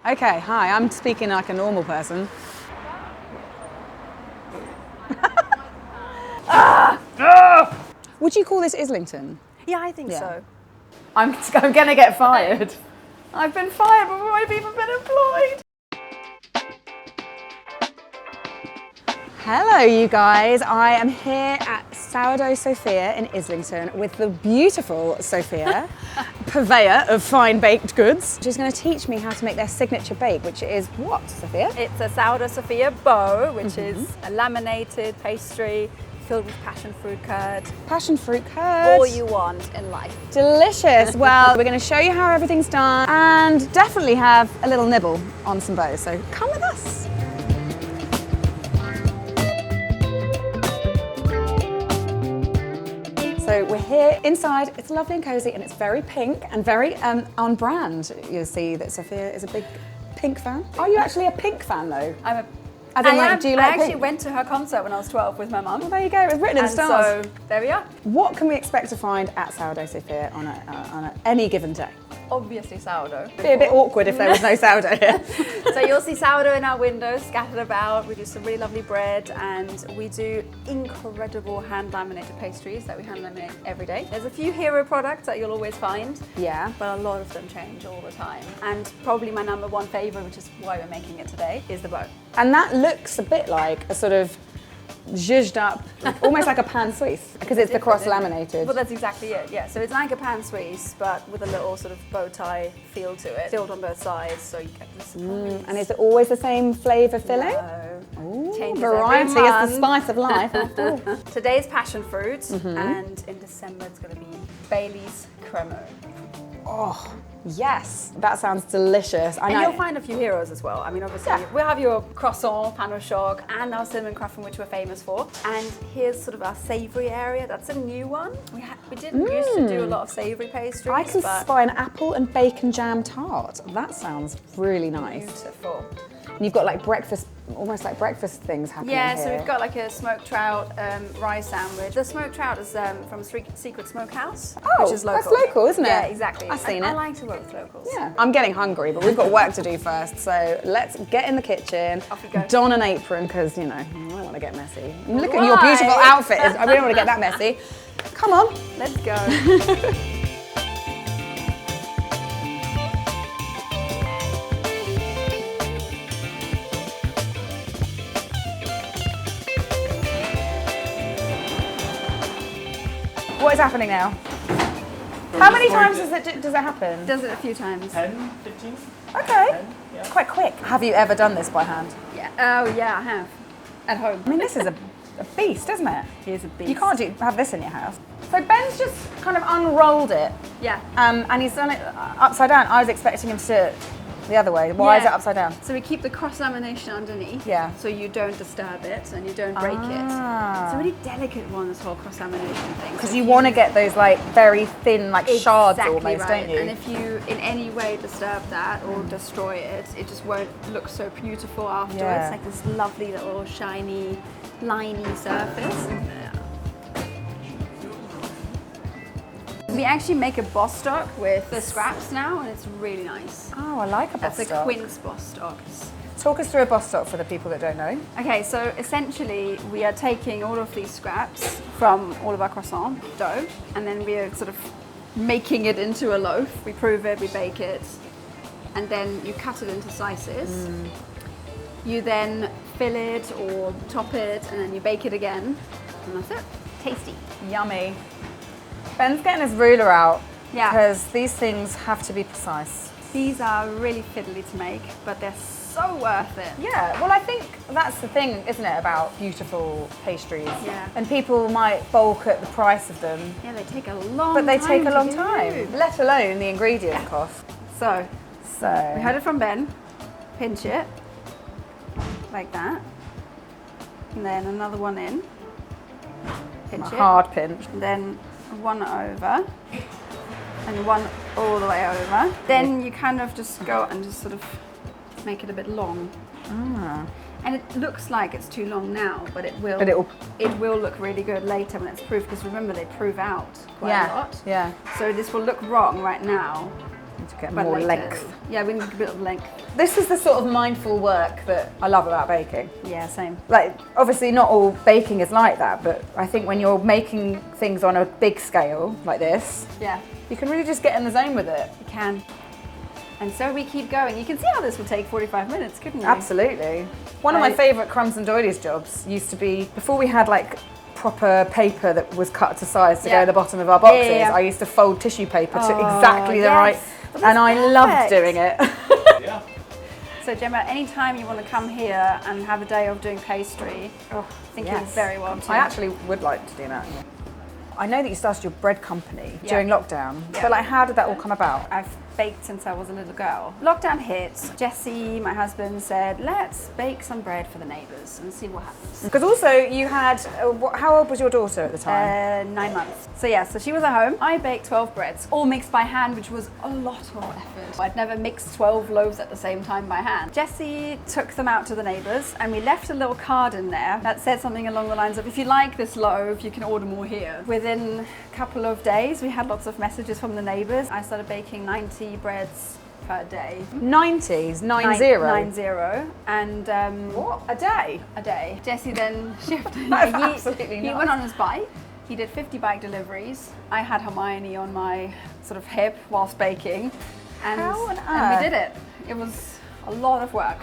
Okay, hi, I'm speaking like a normal person. Would you call this Islington? Yeah, I think so. I'm gonna get fired. I've been fired before I've even been employed. Hello you guys, I am here at Sourdough Sophia in Islington with the beautiful Sophia, purveyor of fine baked goods. She's going to teach me how to make their signature bake, which is what, Sophia? It's a Sourdough Sophia bow, which is a laminated pastry filled with passion fruit curd. Passion fruit curd. All you want in life. Delicious. Well, we're going to show you how everything's done and definitely have a little nibble on some bows, so come with us. So we're here inside, it's lovely and cozy and it's very pink and very on brand. You'll see that Sophia is a big pink fan. Are you actually a pink fan though? I actually went to her concert when I was 12 with my mum. Well, there you go, it was written in the stars. So there we are. What can we expect to find at Sourdough Sophia on any given day? Obviously sourdough. It'd be a bit awkward if there was no sourdough here. So you'll see sourdough in our windows scattered about. We do some really lovely bread and we do incredible hand laminated pastries that we hand laminate every day. There's a few hero products that you'll always find. Yeah. But a lot of them change all the time. And probably my number one favourite, which is why we're making it today, is the bow. And that looks a bit like a sort of zhuzhed up, almost like a pan suisse, because it's the cross laminated. Well, that's exactly it, yeah. So it's like a pan suisse, but with a little sort of bow tie feel to it. Filled on both sides, so you get this surprise. And is it always the same flavour filling? No. Ooh, variety is the spice of life, after all. Today's passion fruit, and in December it's going to be Bailey's cremo. Oh, yes, that sounds delicious. I know. And you'll find a few heroes as well. I mean, obviously, we'll have your croissant, pain au choc, and our cinnamon cruffin, which we're famous for. And here's sort of our savoury area. That's a new one. We didn't used to do a lot of savoury pastries. I can spy an apple and bacon jam tart. That sounds really nice. Beautiful. And you've got like breakfast, almost like breakfast things happening here. Yeah, so we've got like a smoked trout rice sandwich. The smoked trout is from a secret smokehouse, which is local. That's local, isn't it? Yeah, exactly. I've seen it. I like to work with locals. Yeah. I'm getting hungry, but we've got work to do first. So let's get in the kitchen, off we go. Don an apron, because, you know, I don't want to get messy. Look at your beautiful outfit. I don't want to get that messy. Come on. Let's go. What is happening now? How many times does it happen? Does it a few times. 10, 15? Okay. 10, yeah. It's quite quick. Have you ever done this by hand? Yeah. Oh yeah, I have. At home. I mean, this is a beast, isn't it? It is a beast. You can't have this in your house. So Ben's just kind of unrolled it. Yeah. And he's done it upside down. I was expecting him to do it the other way. Why is it upside down? So we keep the cross lamination underneath. Yeah. So you don't disturb it and you don't break it. It's a really delicate one, this whole cross lamination thing. Because you want to get those like very thin like shards almost, don't you? And if you in any way disturb that or destroy it, it just won't look so beautiful afterwards. Yeah. Like this lovely little shiny, liney surface. We actually make a Bostock with the scraps now, and it's really nice. Oh, I like a Bostock. That's a Quince Bostock. Talk us through a Bostock for the people that don't know. Okay, so essentially we are taking all of these scraps from all of our croissant dough, and then we are sort of making it into a loaf. We prove it, we bake it, and then you cut it into slices. You then fill it or top it, and then you bake it again, and that's it. Tasty. Yummy. Ben's getting his ruler out. Yeah. Because these things have to be precise. These are really fiddly to make, but they're so worth it. Yeah, well I think that's the thing, isn't it, about beautiful pastries? Yeah. And people might balk at the price of them. Yeah, they take a long But time. they take a long to time, do. let alone the ingredient cost. So So we heard it from Ben. Pinch it like that, and then another one in. Pinch it. hard pinch. And then one over, and one all the way over. Then you kind of just go and just sort of make it a bit long. And it looks like it's too long now, but it will. It will look really good later when it's proofed, because remember they prove out quite a lot. Yeah. So this will look wrong right now. Need to get But more later, length. yeah, we need a bit of length. This is the sort of mindful work that I love about baking. Yeah, same. Like, obviously not all baking is like that, but I think when you're making things on a big scale like this, Yeah, you can really just get in the zone with it. you can. And so we keep going. You can see how this will take 45 minutes, couldn't you? Absolutely. One of my favourite crumbs and doilies jobs used to be, before we had like proper paper that was cut to size to go at the bottom of our boxes, I used to fold tissue paper to exactly the right, and I loved doing it. Yeah. So Gemma, anytime you want to come here and have a day of doing pastry, I think you're very welcome. I actually would like to do that. Yeah. I know that you started your bread company during lockdown, but like, how did that all come about? I've baked since I was a little girl. Lockdown hit. Jesse, my husband, said, let's bake some bread for the neighbours and see what happens. Because also you had, how old was your daughter at the time? 9 months. So yeah, so she was at home. I baked 12 breads, all mixed by hand, which was a lot of effort. I'd never mixed 12 loaves at the same time by hand. Jesse took them out to the neighbours and we left a little card in there that said something along the lines of, if you like this loaf, you can order more here. Within a couple of days, we had lots of messages from the neighbours. I started baking 90 breads per day. 90s, 90? 90. And What? A day? a day. Jesse then shifted. That's absolutely He nuts. went on his bike. He did 50 bike deliveries. I had Hermione on my sort of hip whilst baking. And, How on and we earth? did it. It was a lot of work.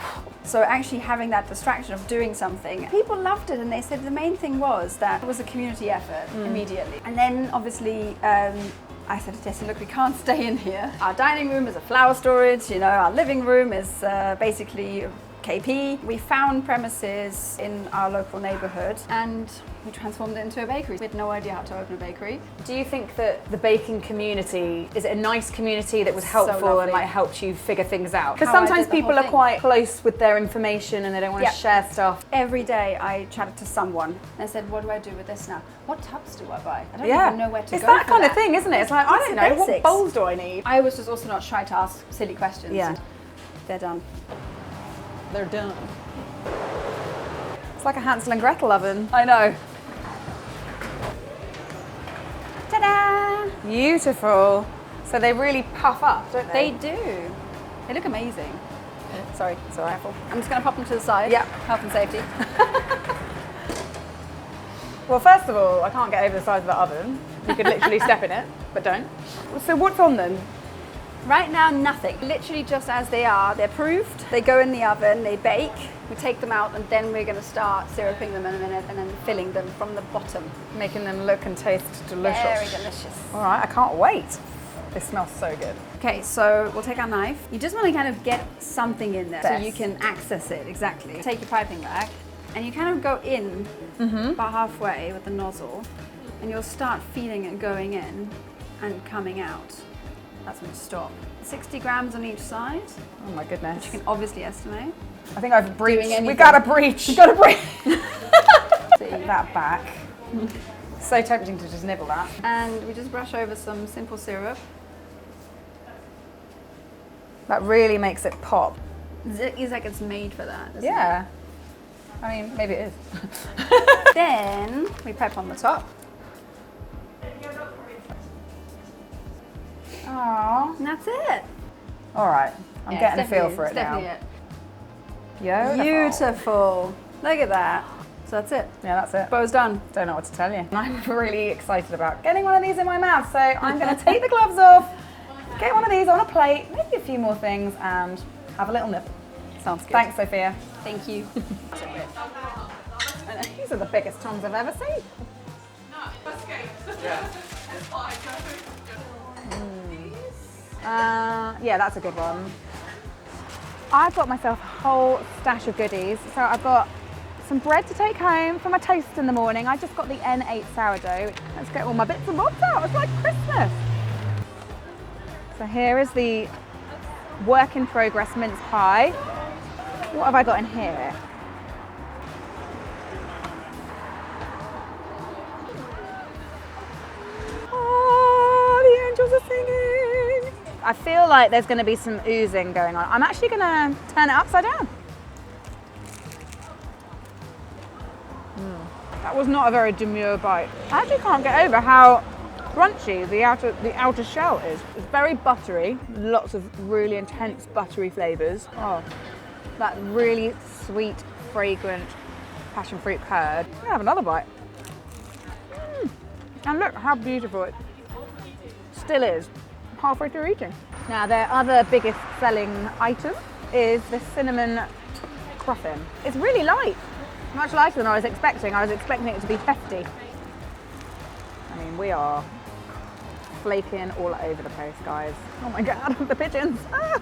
So actually having that distraction of doing something, people loved it, and they said the main thing was that it was a community effort immediately. And then obviously I said to Jesse, look, we can't stay in here. Our dining room is a flour storage, you know, our living room is basically KP. We found premises in our local neighbourhood and we transformed it into a bakery. We had no idea how to open a bakery. Do you think that the baking community, is it a nice community that was So helpful and lovely. like helped you figure things out? Because How I sometimes did the people whole are thing. quite close with their information and they don't want to share stuff. Every day I chatted to someone and I said, what do I do with this now? What tubs do I buy? I don't Yeah, even know where to it's go that for kind of thing, isn't it? It's like, I It's don't the know, what basics. bowls do I need? I was just also not shy to ask silly questions. Yeah. They're done. They're done. It's like a Hansel and Gretel oven. I know. Ta-da! Beautiful. So they really puff up, don't They they? do. They look amazing. Sorry, it's all right. I'm just going to pop them to the side. Yeah. Health and safety. Well, first of all, I can't get over the size of the oven. You could literally step in it, but don't. So what's on them? Right now, nothing. Literally just as they are. They're proofed. They go in the oven, they bake. We take them out and then we're going to start syruping them in a minute and then filling them from the bottom. Making them look and taste delicious. Very delicious. All right, I can't wait. This smells so good. Okay, so we'll take our knife. You just want to kind of get something in there so Yes. you can access it, exactly. Take your piping bag and you kind of go in about halfway with the nozzle and you'll start feeling it going in and coming out. That's when you stop. 60 grams on each side, Oh my goodness. which you can obviously estimate. I think I've breached. anything. We got to breach. You gotta break. that back. So tempting to just nibble that. And we just brush over some simple syrup. That really makes it pop. It's like it's made for that, isn't Yeah. I mean, maybe it is. it? Then we pep on the top. Aww. And that's it. All right. I'm Yeah, getting a it's feel definitely- for it it's now. definitely Beautiful. Beautiful. Look at that. So that's it. Yeah, that's it. Bow's done. Don't know what to tell you. I'm really excited about getting one of these in my mouth. So I'm going to take the gloves off, get one of these on a plate, maybe a few more things, and have a little nip. Sounds good. Thanks, Sophia. Thank you. These are the biggest tongs I've ever seen. Yeah, that's a good one. I've got myself a whole stash of goodies. So I've got some bread to take home for my toast in the morning. I just got the N8 sourdough. Let's get all my bits and bobs out. It's like Christmas. So here is the work in progress mince pie. What have I got in here? Oh, the angels are singing. I feel like there's going to be some oozing going on. I'm actually going to turn it upside down. That was not a very demure bite. I actually can't get over how crunchy the outer shell is. It's very buttery, lots of really intense buttery flavours. Oh, that really sweet, fragrant passion fruit curd. I'm gonna have another bite. And look how beautiful it still is, halfway through eating. Now their other biggest selling item is the cinnamon cruffin. It's really light, much lighter than I was expecting. I was expecting it to be hefty. I mean, we are flaking all over the place, guys. Oh my God, the pigeons. Ah.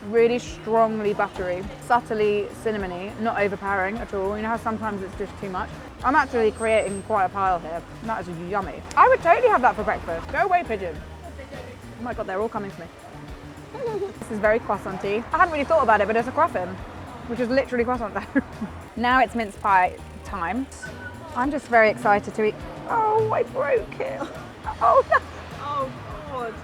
Really strongly buttery, subtly cinnamony, not overpowering at all. You know how sometimes it's just too much? I'm actually creating quite a pile here. That is yummy. I would totally have that for breakfast. Go away, pigeon. Oh my God, they're all coming to me. This is very croissant-y. I hadn't really thought about it, but it's a cruffin, which is literally croissant dough. Now it's mince pie time. I'm just very excited to eat. Oh, I broke it. Oh no. Oh God.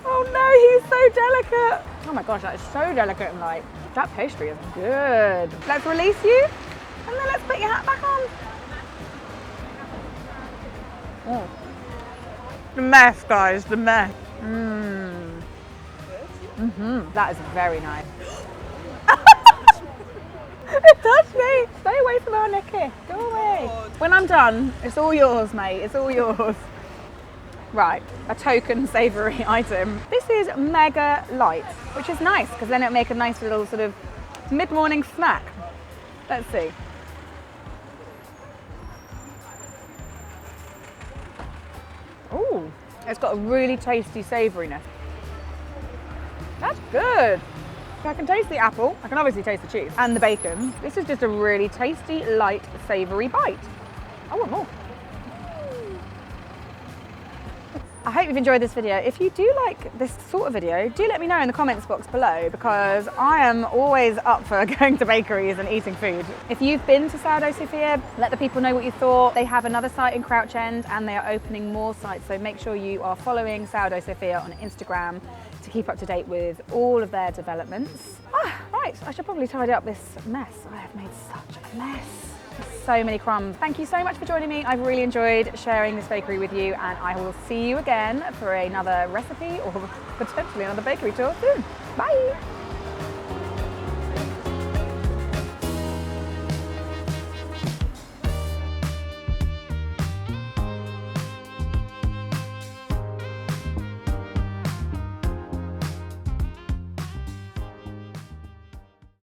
Oh no, he's so delicate. Oh my gosh, that is so delicate and light. That pastry is good. Let's release you, and then let's put your hat back on. Oh. The mess, guys, the mess. That is very nice. It touched me. Stay away from our Nikki. Go away. When I'm done, it's all yours, mate. It's all yours. Right, a token savoury item. This is mega light, which is nice because then it'll make a nice little sort of mid-morning snack. Let's see. Ooh, it's got a really tasty savouriness. That's good. I can taste the apple, I can obviously taste the cheese and the bacon. This is just a really tasty, light, savoury bite. I want more. I hope you've enjoyed this video. If you do like this sort of video, do let me know in the comments box below because I am always up for going to bakeries and eating food. If you've been to Sourdough Sophia, let the people know what you thought. They have another site in Crouch End and they are opening more sites, so make sure you are following Sourdough Sophia on Instagram to keep up to date with all of their developments. Right, I should probably tidy up this mess. I have made such a mess. So many crumbs. Thank you so much for joining me. I've really enjoyed sharing this bakery with you and I will see you again for another recipe or potentially another bakery tour soon. Bye.